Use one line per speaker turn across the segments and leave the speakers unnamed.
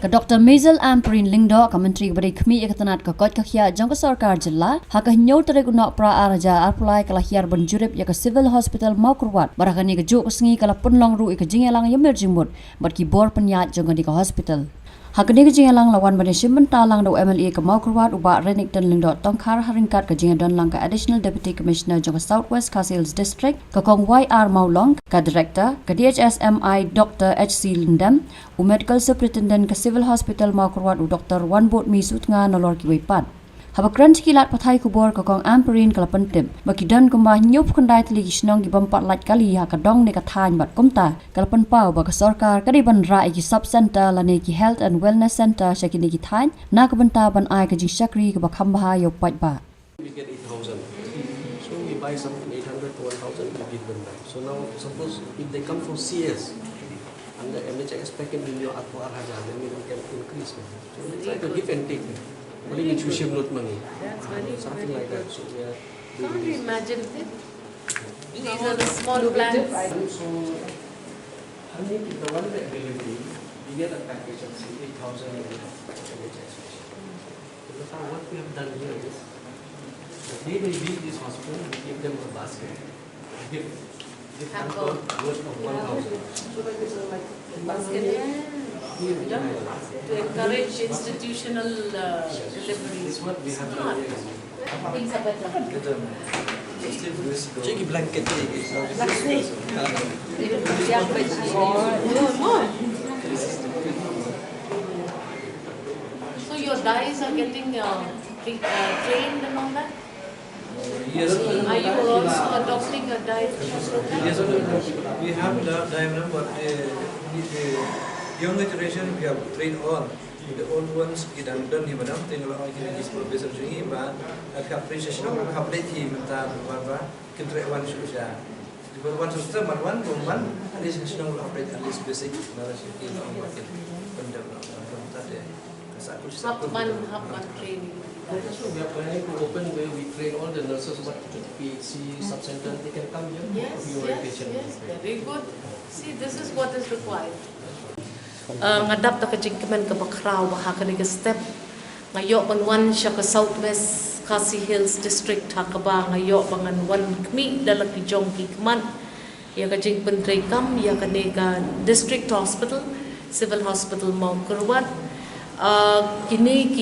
Ka Dr. Maisel Amperin Lingdo ka Menteri Kepada Kemi Ikatanat ka Kot Kakhia Jangka Sarkar Jilla haka nyau tere guna pra araja arpulai kala hiar banjurip ya ka Civil Hospital mau kurwat barakani ka juk sengi kala penlong ru ika jingelang yamir jimut bat ki bor penyat jangka di ka hospital. Hakani ka jingelang lawan bani simenta lang do MLA ka mau kurwat uba Renik dan Lingdo tongkar haringkat ka jingedan lang ka Additional Deputy Commissioner Jangka Southwest Kasils District ka Kong YR Maulong ka Director ka DHSMI Dr. HC Lindam u Medical Superintendent ka Civil Hospital mau kurwat u Dr. Wanbot Misut nga nolor ki weipan. Habakran kilat pathai kubor ka Kong Amperin kala pentip makidan kumbah nyup kandai tli kisnong di bampat lat kali ha ka dong ne ka thain bat kumta kala penpau ba ka sarkar ka di ban ra ki sub center la ne ki health and wellness center shakini ki thain na ka banta ban ai ka jing shakri ka ba khamba yo pat ba.
We get 8,000. So we buy something 800 to 1,000 we give them back. So now suppose if they come for CS and the NHS package in your Atwa Raja, then we can increase. So we try to give and take. Only we choose not money.
That's very
Something like that. So we are
Can't you imagine it? These are the small plants.
So I think the one that delivery, we get a package of 8,000 NHS. So what we have done here is the day they leave this hospital, we give them a basket. Give
Hamper.
worth of 1,000. So that is like
Basket. To encourage institutional delivery.
This is what we have done here.
Things are better.
Jadi blanket ni.
So your dyes are getting trained and all that?
Yes.
Are you also adopting a diet program?
Yes, we have the diagram, but the younger generation we have trained all. The old ones kita done ni madam, tinggal orang kita di profesor jungi, bah, agak appreciation, agak update mentar apa, kita one susah. Di one susah, one woman, at least national update, at least basic knowledge in our market, pendevelopment tadi.
Hapman training.
So we are planning to open where we train all the nurses what to PHC, sub-center, they can come here.
Yes,
for orientation.
very good. See, this is what is required. Ngadap ta kajingkemen ke bakraw bahaka ni step ngayok banwan siya ke Southwest Khasi Hills District hakaba ngayok bangan wan kmi dalam kijong kikman ya kajing pentri kam ya kanega District Hospital Civil Hospital mau kerwat kini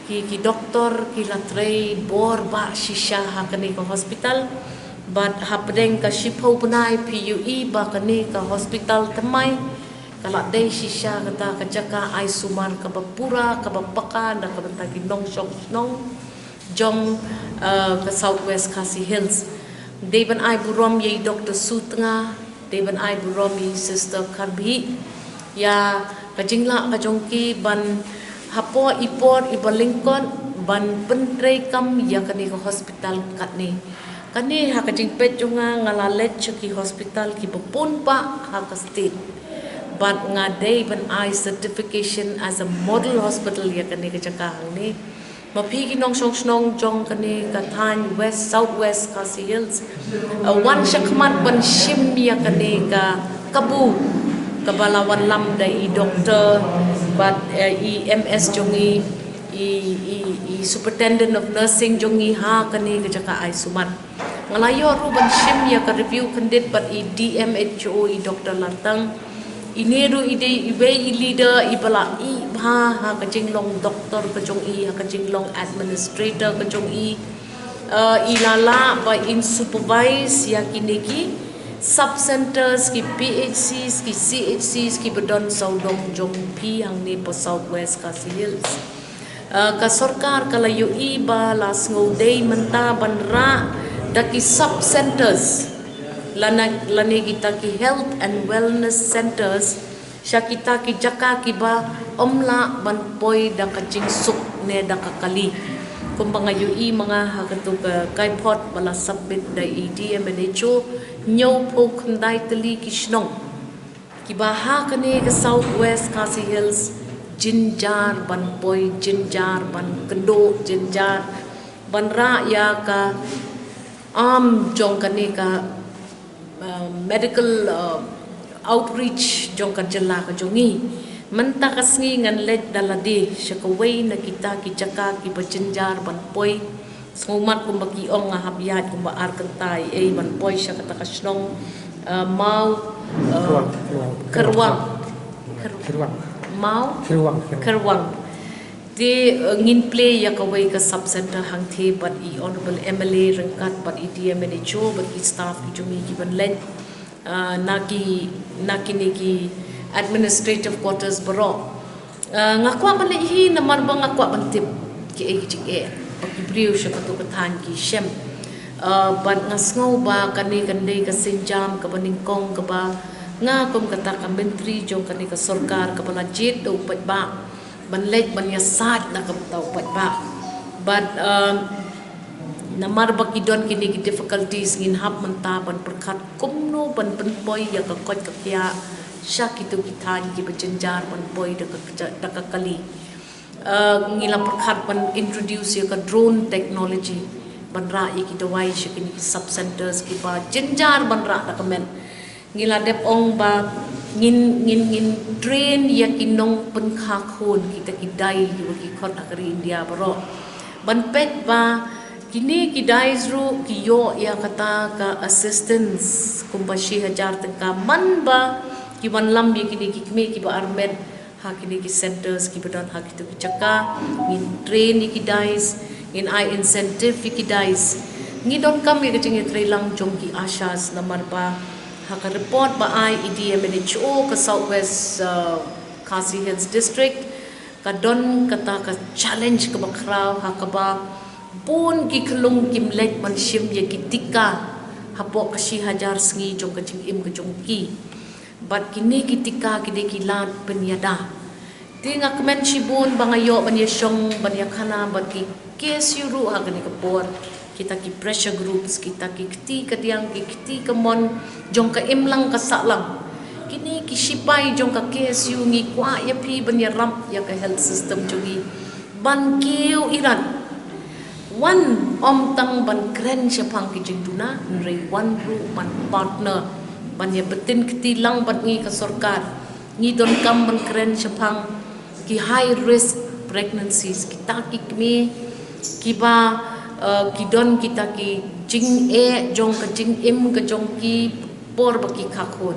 ki doktor ki latrei bor ba shisha hakani ke hospital but hapdeng ka shipho punai PUE ba kani ka hospital temai kalau day shisha kata kajaka ai suman ka bapura ka bapaka da ka bantagi nong jong ka Southwest Khasi Hills deban ai burom ye Dr. Sutnga deban ai burom ye Sister Karbi ya kajingla kajongki ban hapo ipor ibalingkon ban pentrei kam ya kani ka hospital katni kani ha kajing pet jonga ngalalet ki hospital ki bapun pa ha ka state but ngadai ban I certification as a model hospital ya kani ka jakahang ni mapigi nong snong jong kani ka Than West Southwest Khasi Hills one shakmat ban shim ya kani ka kabu kabalawan lam dai doctor but EMS jongi superintendent of nursing jongi ha kani ka jaka ai suman ngalayo ru ban shim ya ka review kandid but DMHO Dr. Latang ineru ide ibe leader ibala i bha ha kajing long doctor kajong i ha kajing long administrator kajong i ilala ba in supervise ya kiniki sub centers ki PHCs ki CHCs ki bedon saudong jong pi ang ni po Southwest Khasi Hills ka sarkar kala yu i ba las ngodei menta banra daki sub centers lani kita ki health and wellness centers sya kita ki jaka ki ba omla ban poi da kajing suk ne da kakali kumbang ayui mga hakatu ka kaipot bala submit da EDMNHO nyau po kandai tali ki shnong ki ba ha kani ka Southwest Khasi Hills jinjar ban poi jinjar ban kendo jinjar ban ra ya ka jong kani ka medical outreach jong ka jela ka jongi Menta kasngi ngan let dalade syakaway na kita kijaka kibajenjar ban poi ngumat kumbaki ong nga habyat kumba arkantay ban poi sya kata kasnong mau kerwang mau kerwang di ngin play ya kawai ka sub center hang the but I honorable MLA rengkat but I DMNHO but I staff ki jumi ki ban len naki niki administrative quarters baro ngakwa ban hi namar bang ngakwa ban tip ki baki briu sya katu kathan ki shem but ngasngau ba kani kandai ka sinjam ka baningkong ka ba nga kom kata ka menteri jong kani ka sarkar ka bala jet do pat ba ban lek ban ya sat na ka tau pat ba but namar baki don kini ki difficulties ngin hap menta ban perkhat kumno ban penpoi ya ka kot ka kya syak itu kithan ki bajenjar ban poi da ka kali ngila perkhat ban introduce ya ka drone technology ban ra ki dawai syak kini ki sub centers ki ba jenjar ban ra da kamen ngila dep ong ba ngin train ya kinong penkha khon kita kidai ki khot akari India baro ban pet ba kini kidai zru kiyo ya kata ka assistance kumbashi hajar tengka man ba ki ban lam bi kini ki kme ki ba armed ha kini ki centers ki badan ha kitu chaka ngin train ki kidai ngin I incentive ki kidai ngi don kam ye kecing trailang jong ki ashas namar ba haka report ba I DMNHO ka Southwest Khasi Hills District ka don kata ka challenge ka bakraw haka ba pun ki kelung kim lek man shim ye ki tika hapo kasi hajar sngi jong ka jing im ka jong ki but kini ki tika ki de ki lat penyada tinga kemen shibun bangayo ban ye shong ban ya khana ban ki kes yuru haka ni ka por kita ki pressure groups kita ki kti kadiang ki kti kamon jong ka imlang ka salang kini ki sipai jong ka KSU ngi kwa ya pi ban ya ramp ya ka health system jongi ban kiu iran one om tang ban kren syapang ki jingduna re one ru ban partner ban ya betin kti lang ban ngi ka sarkar ngi don kam ban kren syapang ki high risk pregnancies kita ki kmi ki ba kidon kita ki jing jong ka jing im ka jong ki por baki khakon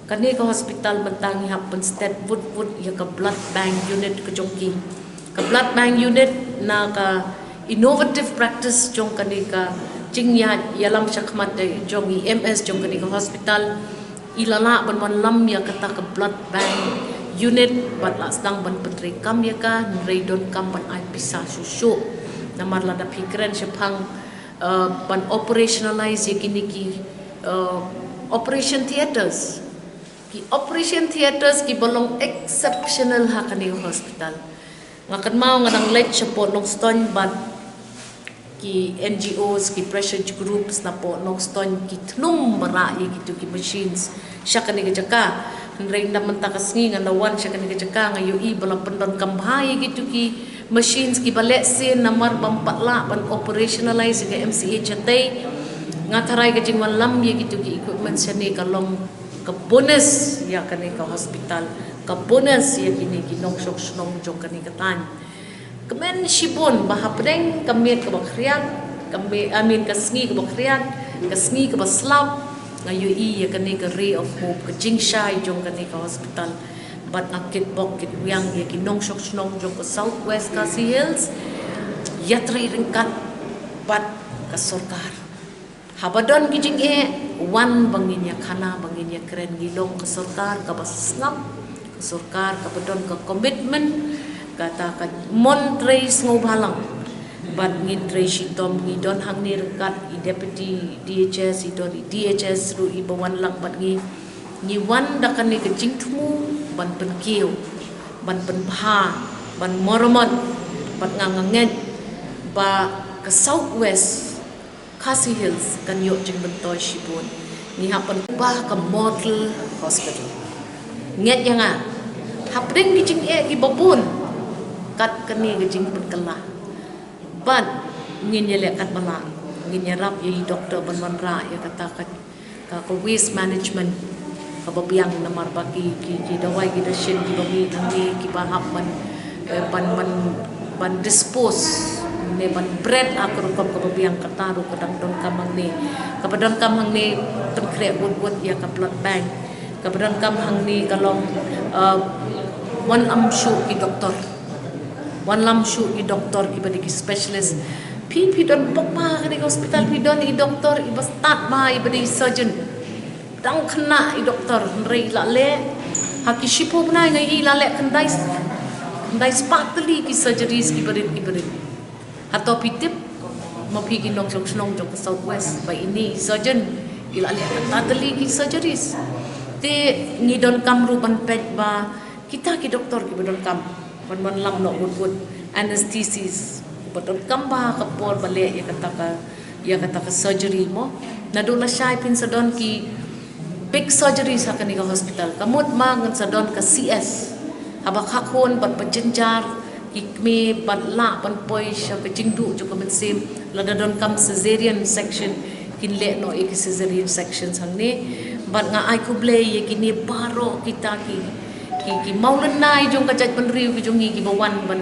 kani ka hospital bentang hap pen step wood ya ka blood bank unit ka jong ki ka blood bank unit na ka innovative practice jong kani ka jing ya yalam shakmat de jong EMS jong kani ka hospital ilala ban lam ya kata ka blood bank unit bat la sedang ban petri kam ya ka nrei don kam ban ai pisah susu namar lada pikiran syapang ban operationalize ye kini ki operation theaters ki belong exceptional ha kani hospital ngakan mau ngadang let support nong ston ban ki NGOs ki pressure groups na po nong ston ki tnum bara ye gitu ki machines sya kani jaka nrei na mentakasngi nganawan sya kani jaka ngayo I bala pendon kambhai gitu ki machines ki balek sin namar bampatla ban operationalize ke MCH atay ngataray ka jing lam ye gitu ki equipment sene kalong ka bonus ya kani ka hospital ka bonus ya kini ki nong sok snong jong kani katan kemen shibon bahapdeng kami ka bakriat kami amin ka sngi ka bakriat ka sngi ka baslap ngayo I ya kani ka ray of hope ka jing shai jong kani ka hospital but akit bok kit yang ye kinong sok snong jong ko Southwest Khasi Hills yatri ringkat but ka sarkar habadon kijing wan bangin ya khana bangin ya keren gilong ka sarkar ka basnap ka sarkar ka badon ka commitment kata ka montrace ngobhalang but ngin trace tom ngidon hang ni ringkat I deputy DHS idon DHS ru I bawan lang but ngi wan da kan ni ka jing thumu ban pen kiu ban pen bha ban moromot bat nganganget ba ka Southwest Khasi Hills kan yo jing bentoy shibun ni hapan ba ka model hospital nget yang hapding gi jing ki babun kat kani gi jing pen kala ban ngin yele kat bala ngin yarap ye doktor ban ra ya kata ka waste management kababiang namar bagi ki dawai ki dashin ki bami nang ki bahap ban dispose ne ban bread akor kom kababiang kataru kadang don kamang ni kabadon kamang ni tem kre wud ya ka blood bank kabadon kamang ni kalong one amshu ki doktor one lamshu ki doktor ki badi ki specialist pi don pokma ka di hospital pi don i doktor i start ma i badi surgeon dang kena i doktor rei la le haki shipo bnai ngai i la le kandai sparkly ki surgeries ki badi hato pitip mo pi ki nong snong jong southwest by ini surgeon i la le tatali ki surgeries te ni don kam rupan pet ba kita ki doktor ki badon kam ban lam no wood anesthesis badon kam ba ka por bale ya kata ka surgery mo na do na shy pin sa don ki big surgery sa kanila hospital kamot mangan sa don ka CS haba khakon bat pajenjar ikme bat la pan poi sha ka jingdu jo ka sim la don kam cesarean section kinle no ik cesarean section sangne bat nga ai kuble ye kini baro kita ki maulenai jong kajat penriu ki jongi ki bawan ban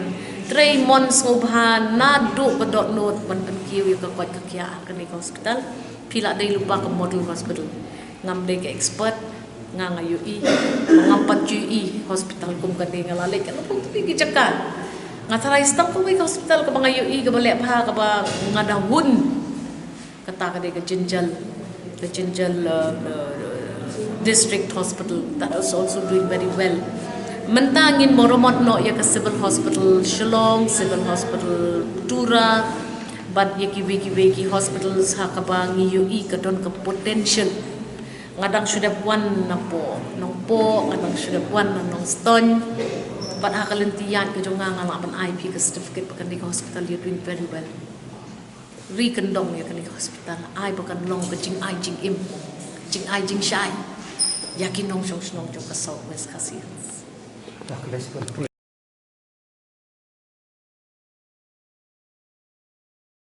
trei mon sobhan na du bedot not ban kiu ka kwat ka kya ka hospital pila dai lupa ka model hospital ngam dai ka expert nga UI ngampat UI hospital kum ka dai ngalale ka pun tu ki cakap nga tarai stak ko ka hospital ka mga UI ka bale pa ka ba ngada hun kata ka dai ka jinjal district hospital that is also doing very well. Mentangin moromot no ya ka civil hospital Shillong, civil hospital Tura, but ya ki wiki hospitals ha ka bang UI ka don ka potential. Ngadang sudah buan na po, nong po, ngadang sudah buan na nong stone. But ha kalentiyan ka jong nga ngalaman IP ka certificate pa ka hospital you doing very well. Rikendong ya ka hospital, ay bakan long ka jing ay jing im, jing ay jing shy. Yakin nong jong ka Southwest kasi.